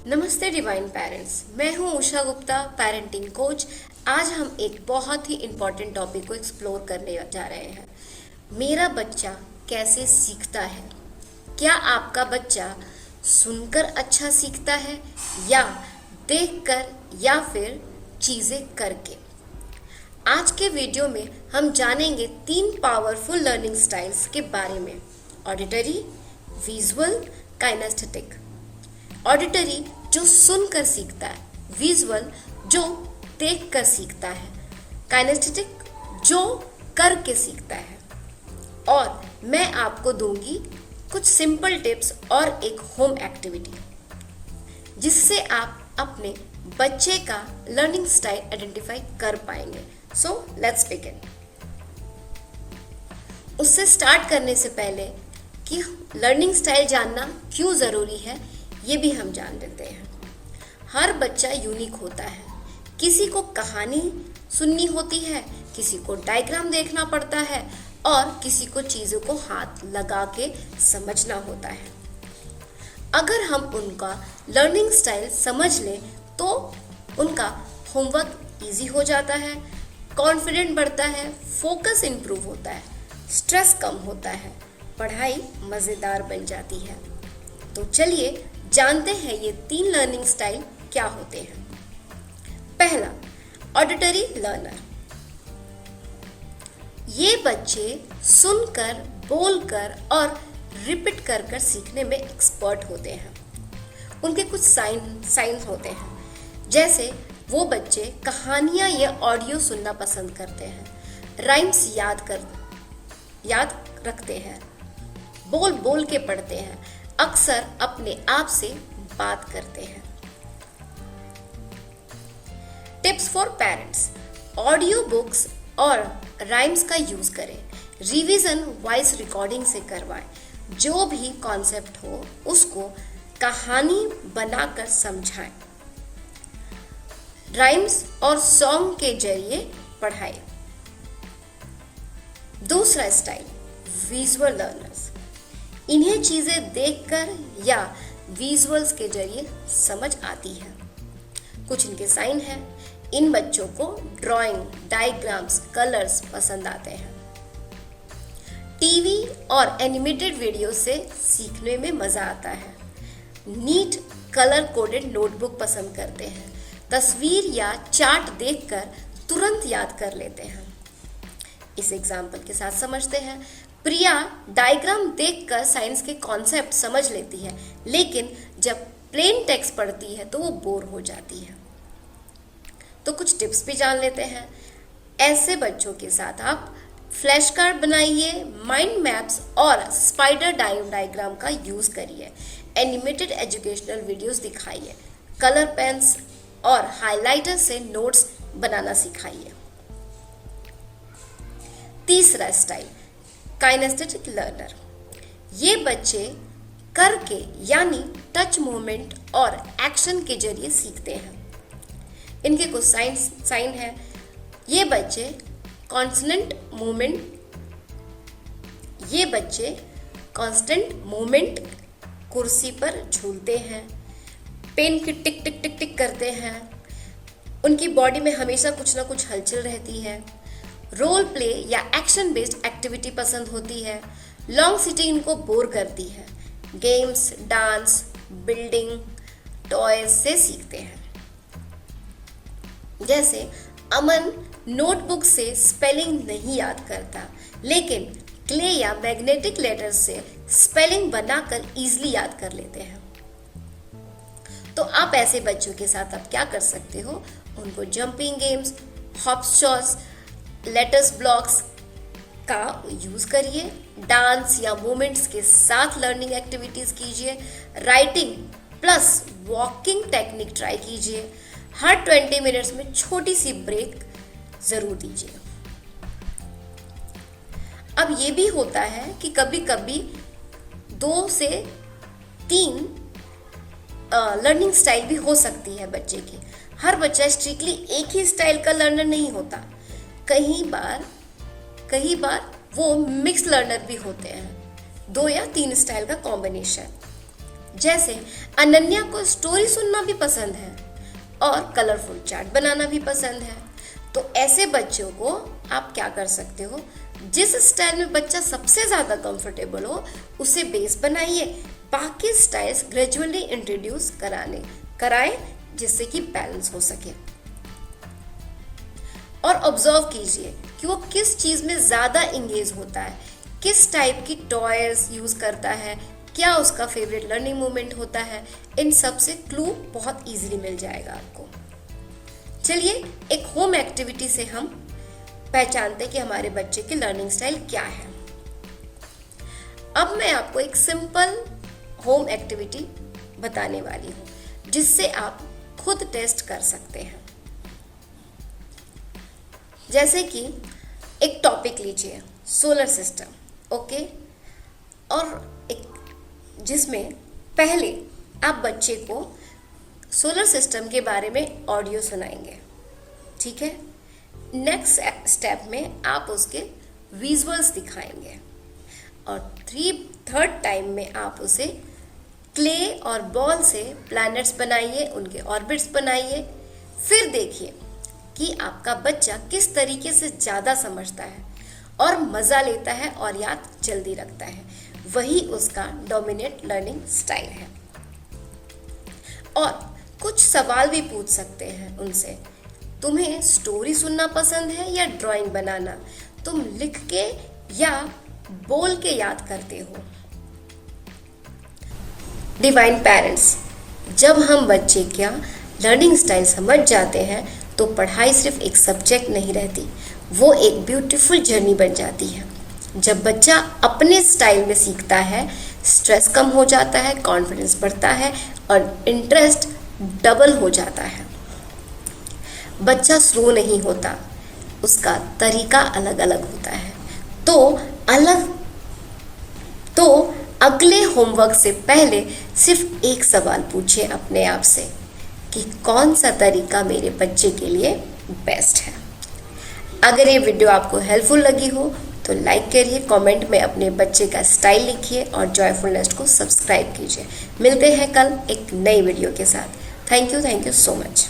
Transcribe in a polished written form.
नमस्ते divine parents, मैं हूं उषा गुप्ता, पेरेंटिंग कोच। आज हम एक बहुत ही इम्पोर्टेंट टॉपिक को एक्सप्लोर करने जा रहे हैं। मेरा बच्चा कैसे सीखता है? क्या आपका बच्चा सुनकर अच्छा सीखता है या देखकर या फिर चीजें करके? आज के वीडियो में हम जानेंगे 3 पावरफुल लर्निंग स्टाइल्स के बारे में। Auditory, visual, kinaesthetic. ऑडिटरी जो सुनकर सीखता है, विजुअल जो देखकर सीखता है, काइनेस्थेटिक जो करके सीखता है। और मैं आपको दूंगी कुछ सिंपल टिप्स और एक होम एक्टिविटी जिससे आप अपने बच्चे का लर्निंग स्टाइल आइडेंटिफाई कर पाएंगे। So let's begin. उससे स्टार्ट करने से पहले कि लर्निंग स्टाइल जानना क्यों ज़रूरी है, ये भी हम जान लेते हैं। हर बच्चा यूनिक होता है। किसी को कहानी सुननी होती है, किसी को डायग्राम देखना पड़ता है और किसी को चीज़ों को हाथ लगा के समझना होता है। अगर हम उनका लर्निंग स्टाइल समझ लें तो उनका होमवर्क इजी हो जाता है, कॉन्फिडेंट बढ़ता है, फोकस इंप्रूव होता है, स्ट्रेस कम होता है, पढ़ाई मज़ेदार बन जाती है। तो चलिए जानते हैं ये 3 लर्निंग स्टाइल क्या होते हैं। पहला, ऑडिटरी लर्नर। ये बच्चे सुनकर, बोलकर और रिपीट कर कर सीखने में एक्सपर्ट होते हैं। उनके कुछ साइंस होते हैं, जैसे वो बच्चे कहानियां या ऑडियो सुनना पसंद करते हैं, राइम्स याद रखते हैं, बोल बोल के पढ़ते हैं, अक्सर अपने आप से बात करते हैं। Tips for parents: audio books और राइम्स का यूज करें। रिवीजन वॉइस रिकॉर्डिंग से करवाएं। जो भी कॉन्सेप्ट हो उसको कहानी बनाकर समझाएं। राइम्स और सॉन्ग के जरिए पढ़ाएं। दूसरा स्टाइल, विजुअल लर्नर्स। इन्हें चीजें देखकर या विजुअल्स के जरिए समझ आती है। कुछ इनके साइन हैं। इन बच्चों को ड्राइंग, डायग्राम्स, कलर्स पसंद आते हैं। टीवी और एनिमेटेड वीडियो से सीखने में मजा आता है। नीट कलर कोडेड नोटबुक पसंद करते हैं। तस्वीर या चार्ट देखकर तुरंत याद कर लेते हैं। इस एग्जाम्पल के साथ समझते हैं। प्रिया डायग्राम देखकर साइंस के कॉन्सेप्ट समझ लेती है, लेकिन जब प्लेन टेक्स्ट पढ़ती है तो वो बोर हो जाती है। तो कुछ टिप्स भी जान लेते हैं। ऐसे बच्चों के साथ आप फ्लैश कार्ड बनाइए, माइंड मैप्स और स्पाइडर डायग्राम का यूज करिए। एनिमेटेड एजुकेशनल वीडियोस दिखाइए। कलर पेन्स और हाइलाइटर से नोट्स बनाना सिखाइए। तीसरा स्टाइल, काइनेस्थेटिक लर्नर। ये बच्चे करके यानी टच मूवमेंट और एक्शन के जरिए सीखते हैं। इनके कुछ साइन है। ये बच्चे कांस्टेंट मूवमेंट कुर्सी पर झूलते हैं, पेन की टिक टिक टिक टिक करते हैं। उनकी बॉडी में हमेशा कुछ ना कुछ हलचल रहती है। रोल प्ले या एक्शन बेस्ड एक्टिविटी पसंद होती है। लॉन्ग सिटिंग इनको बोर करती है। गेम्स, डांस, बिल्डिंग, टॉयज से सीखते हैं। जैसे अमन नोटबुक से स्पेलिंग नहीं याद करता, लेकिन क्ले या मैग्नेटिक लेटर से स्पेलिंग बनाकर इजीली याद कर लेते हैं। तो आप ऐसे बच्चों के साथ आप क्या कर सकते हो? उनको jumping games, hopscotch, letters blocks का यूज करिए। डांस या मूवमेंट्स के साथ लर्निंग एक्टिविटीज कीजिए। Writing plus walking technique try कीजिए। हर 20 मिनट्स में छोटी सी ब्रेक जरूर दीजिए। अब ये भी होता है कि कभी कभी 2 से 3 लर्निंग स्टाइल भी हो सकती है बच्चे की। हर बच्चा स्ट्रिक्टली एक ही स्टाइल का लर्नर नहीं होता। कई बार वो मिक्स लर्नर भी होते हैं, 2 या 3 स्टाइल का कॉम्बिनेशन। जैसे अनन्या को स्टोरी सुनना भी पसंद है और कलरफुल चार्ट बनाना भी पसंद है। तो ऐसे बच्चों को आप क्या कर सकते हो, जिस स्टाइल में बच्चा सबसे ज़्यादा कंफर्टेबल हो उसे बेस बनाइए, बाकी स्टाइल्स ग्रेजुअली इंट्रोड्यूस कराएं जिससे कि बैलेंस हो सके। और ऑब्जर्व कीजिए कि वो किस चीज़ में ज़्यादा इंगेज होता है, किस टाइप की टॉयज यूज़ करता है, क्या उसका फेवरेट लर्निंग मोमेंट होता है। इन सब से क्लू बहुत इजीली मिल जाएगा आपको। चलिए एक होम एक्टिविटी से हम पहचानते कि हमारे बच्चे की लर्निंग स्टाइल क्या है। अब मैं आपको एक सिंपल होम एक्टिविटी बताने वाली हूँ जिससे आप खुद टेस्ट कर सकते हैं। जैसे कि एक टॉपिक लीजिए, सोलर सिस्टम, ओके, और एक जिसमें पहले आप बच्चे को सोलर सिस्टम के बारे में ऑडियो सुनाएंगे, ठीक है। नेक्स्ट स्टेप में आप उसके विजुअल्स दिखाएंगे और थर्ड टाइम में आप उसे क्ले और बॉल से प्लैनेट्स बनाइए, उनके ऑर्बिट्स बनाइए। फिर देखिए कि आपका बच्चा किस तरीके से ज़्यादा समझता है और मज़ा लेता है और याद जल्दी रखता है। वही उसका डोमिनेट लर्निंग स्टाइल है। और कुछ सवाल भी पूछ सकते हैं उनसे, तुम्हें स्टोरी सुनना पसंद है या ड्राइंग बनाना, तुम लिख के या बोल के याद करते हो। डिवाइन पेरेंट्स, जब हम बच्चे का लर्निंग स्टाइल समझ जाते हैं तो पढ़ाई सिर्फ एक सब्जेक्ट नहीं रहती, वो एक ब्यूटीफुल जर्नी बन जाती है। जब बच्चा अपने स्टाइल में सीखता है, स्ट्रेस कम हो जाता है, कॉन्फिडेंस बढ़ता है और इंटरेस्ट डबल हो जाता है। बच्चा स्लो नहीं होता, उसका तरीका अलग अलग होता है। तो अगले होमवर्क से पहले सिर्फ एक सवाल पूछिए अपने आप से कि कौन सा तरीका मेरे बच्चे के लिए बेस्ट है। अगर ये वीडियो आपको हेल्पफुल लगी हो तो लाइक करिए, कमेंट में अपने बच्चे का स्टाइल लिखिए और जॉयफुल नेस्ट को सब्सक्राइब कीजिए। मिलते हैं कल एक नई वीडियो के साथ। Thank you so much.